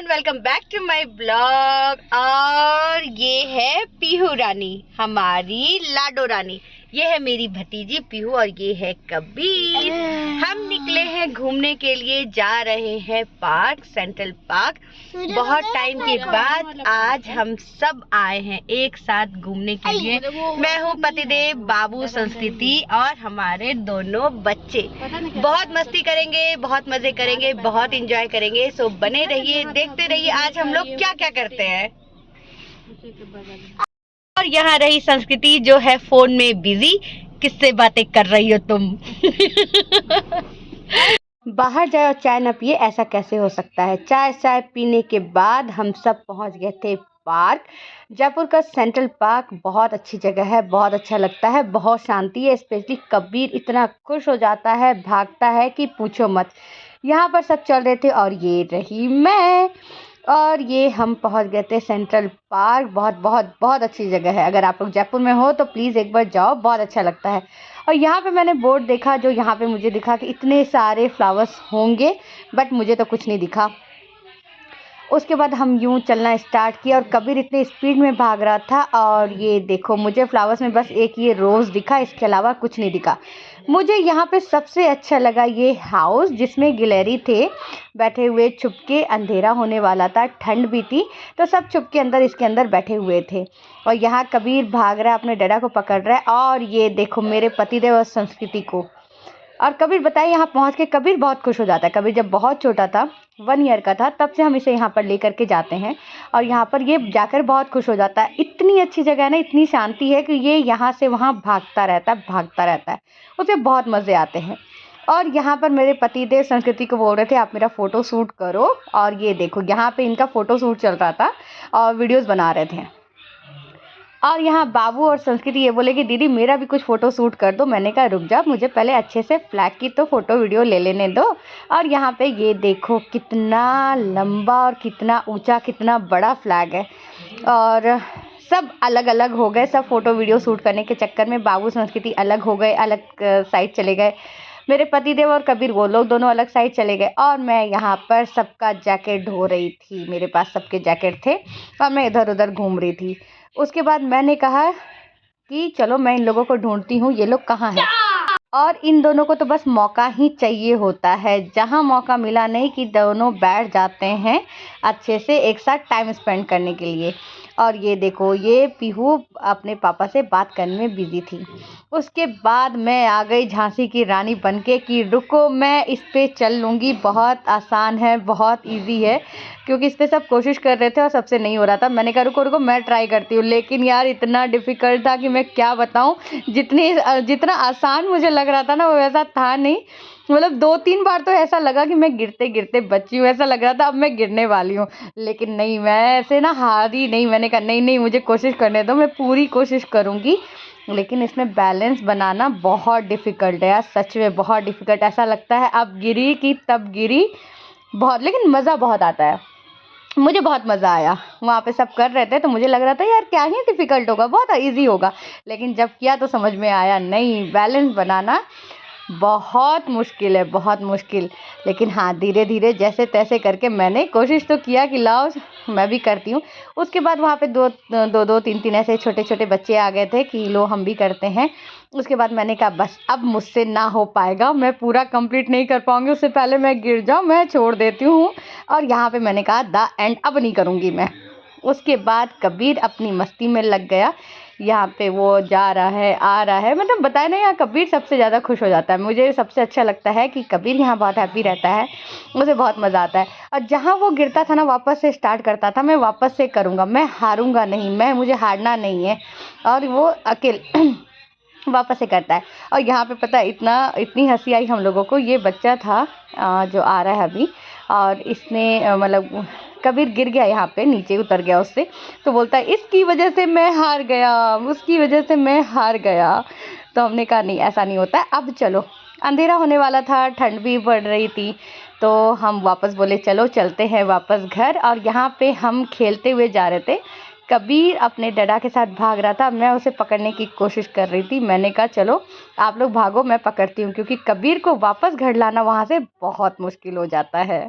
Everyone, welcome back to my blog. और ये है पीहू रानी, हमारी लाडो रानी। ये है मेरी भतीजी पीहू और ये है कबीर। हम निकले हैं घूमने के लिए, जा रहे हैं पार्क, सेंट्रल पार्क। बहुत टाइम के बाद आज हम सब आए हैं एक साथ घूमने के लिए। मैं हूँ पतिदेव, बाबू, संस्कृति और हमारे दोनों बच्चे। बहुत मस्ती करेंगे, बहुत मजे करेंगे, बहुत एंजॉय करेंगे। सो बने रहिए, देखते रहिए आज हम लोग क्या क्या करते हैं। और यहाँ रही संस्कृति जो है फोन में बिजी। किससे बातें कर रही हो तुम? बाहर जाए और चाय न पिए, ऐसा कैसे हो सकता है। चाय पीने के बाद हम सब पहुंच गए थे पार्क। जयपुर का सेंट्रल पार्क बहुत अच्छी जगह है, बहुत अच्छा लगता है, बहुत शांति है। स्पेशली कबीर इतना खुश हो जाता है, भागता है कि पूछो मत। यहाँ पर सब चल रहे थे और ये रही मैं। और ये हम पहुंच गए थे सेंट्रल पार्क। बहुत बहुत बहुत अच्छी जगह है। अगर आप लोग जयपुर में हो तो प्लीज़ एक बार जाओ, बहुत अच्छा लगता है। और यहाँ पे मैंने बोर्ड देखा, जो यहाँ पे मुझे दिखा कि इतने सारे फ्लावर्स होंगे, बट मुझे तो कुछ नहीं दिखा। उसके बाद हम यूं चलना स्टार्ट किया और कबीर इतने स्पीड में भाग रहा था। और ये देखो, मुझे फ्लावर्स में बस एक ये रोज़ दिखा, इसके अलावा कुछ नहीं दिखा। मुझे यहाँ पे सबसे अच्छा लगा ये हाउस, जिसमें गिलहरी थे बैठे हुए छुपके। अंधेरा होने वाला था, ठंड भी थी, तो सब छुपके अंदर इसके अंदर बैठे हुए थे। और यहाँ कबीर भाग रहा है, अपने डैडा को पकड़ रहा है। और ये देखो मेरे पतिदेव और संस्कृति को। और कबीर बताइए, यहाँ पहुँच के कबीर बहुत खुश हो जाता है। कबीर जब बहुत छोटा था, 1 ईयर का था, तब से हम इसे यहाँ पर लेकर के जाते हैं और यहाँ पर ये जाकर बहुत खुश हो जाता है। इतनी अच्छी जगह है ना, इतनी शांति है कि ये यहाँ से वहाँ भागता रहता है। उसे बहुत मज़े आते हैं। और यहाँ पर मेरे पतिदेव संस्कृति को बोल रहे थे आप मेरा फ़ोटो शूट करो। और ये देखो, यहाँ पे इनका फ़ोटो शूट चल रहा था और वीडियोज़ बना रहे थे। और यहाँ बाबू और संस्कृति ये बोले कि दीदी मेरा भी कुछ फ़ोटो शूट कर दो। मैंने कहा रुक जा, मुझे पहले अच्छे से फ्लैग की तो फ़ोटो वीडियो ले लेने दो। और यहाँ पे ये देखो कितना लंबा और कितना ऊंचा, कितना बड़ा फ्लैग है। और सब अलग अलग हो गए, सब फ़ोटो वीडियो शूट करने के चक्कर में बाबू संस्कृति अलग हो गए, अलग साइड चले गए। मेरे पतिदेव और कबीर वो लोग दोनों अलग साइड चले गए। और मैं यहाँ पर सबका जैकेट धो रही थी। मेरे पास सबके जैकेट थे और मैं इधर उधर घूम रही थी। उसके बाद मैंने कहा कि चलो मैं इन लोगों को ढूंढती हूँ, ये लोग कहाँ हैं। और इन दोनों को तो बस मौका ही चाहिए होता है। जहाँ मौका मिला नहीं कि दोनों बैठ जाते हैं अच्छे से एक साथ टाइम स्पेंड करने के लिए। और ये देखो, ये पीहू अपने पापा से बात करने में बिजी थी। उसके बाद मैं आ गई झांसी की रानी बनके कि रुको, मैं इस पे चल लूँगी, बहुत आसान है, बहुत इजी है। क्योंकि इस पे सब कोशिश कर रहे थे और सबसे नहीं हो रहा था। मैंने कहा रुको रुको, मैं ट्राई करती हूँ। लेकिन यार इतना डिफ़िकल्ट था कि मैं क्या बताऊँ। जितना आसान मुझे लग रहा था ना, वो वैसा था नहीं। मतलब 2-3 बार तो ऐसा लगा कि मैं गिरते गिरते बची हूँ, ऐसा लग रहा था अब मैं गिरने वाली हूँ। लेकिन नहीं, मैं ऐसे ना हारी नहीं। मैंने कहा नहीं, मुझे कोशिश करने दो, मैं पूरी कोशिश करूँगी। लेकिन इसमें बैलेंस बनाना बहुत डिफ़िकल्ट है यार, सच में बहुत डिफ़िकल्ट। ऐसा लगता है अब गिरी कि तब गिरी बहुत। लेकिन मज़ा बहुत आता है, मुझे बहुत मज़ा आया। वहाँ पे सब कर रहे थे तो मुझे लग रहा था यार क्या ही डिफ़िकल्ट होगा, बहुत इजी होगा। लेकिन जब किया तो समझ में आया नहीं, बैलेंस बनाना बहुत मुश्किल है, बहुत मुश्किल। लेकिन हाँ, धीरे धीरे जैसे तैसे करके मैंने कोशिश तो किया कि लाओ मैं भी करती हूँ। उसके बाद वहाँ पे दो 3 ऐसे छोटे छोटे बच्चे आ गए थे कि लो हम भी करते हैं। उसके बाद मैंने कहा बस अब मुझसे ना हो पाएगा, मैं पूरा कंप्लीट नहीं कर पाऊँगी, उससे पहले मैं गिर जाऊँ, मैं छोड़ देती हूँ। और यहाँ पे मैंने कहा द एंड, अब नहीं करूँगी मैं। उसके बाद कबीर अपनी मस्ती में लग गया। यहाँ पे वो जा रहा है, आ रहा है, मतलब बताए ना, यहाँ कबीर सबसे ज़्यादा खुश हो जाता है। मुझे सबसे अच्छा लगता है कि कबीर यहाँ बहुत हैप्पी रहता है, मुझे बहुत मज़ा आता है। और जहाँ वो गिरता था ना, वापस से स्टार्ट करता था, मैं वापस से करूँगा, मैं हारूँगा नहीं, मुझे हारना नहीं है। और वो अकेले वापस से करता है। और यहाँ पे पता है इतनी हंसी आई हम लोगों को। ये बच्चा था जो आ रहा है अभी, और इसने मतलब कबीर गिर गया, यहाँ पे नीचे उतर गया उससे, तो बोलता है इसकी वजह से मैं हार गया, उसकी वजह से मैं हार गया। तो हमने कहा नहीं, ऐसा नहीं होता है। अब चलो, अंधेरा होने वाला था, ठंड भी पड़ रही थी, तो हम वापस बोले चलो चलते हैं वापस घर। और यहाँ पे हम खेलते हुए जा रहे थे। कबीर अपने डैडा के साथ भाग रहा था, मैं उसे पकड़ने की कोशिश कर रही थी। मैंने कहा चलो आप लोग भागो, मैं पकड़ती हूँ, क्योंकि कबीर को वापस घर लाना वहाँ से बहुत मुश्किल हो जाता है।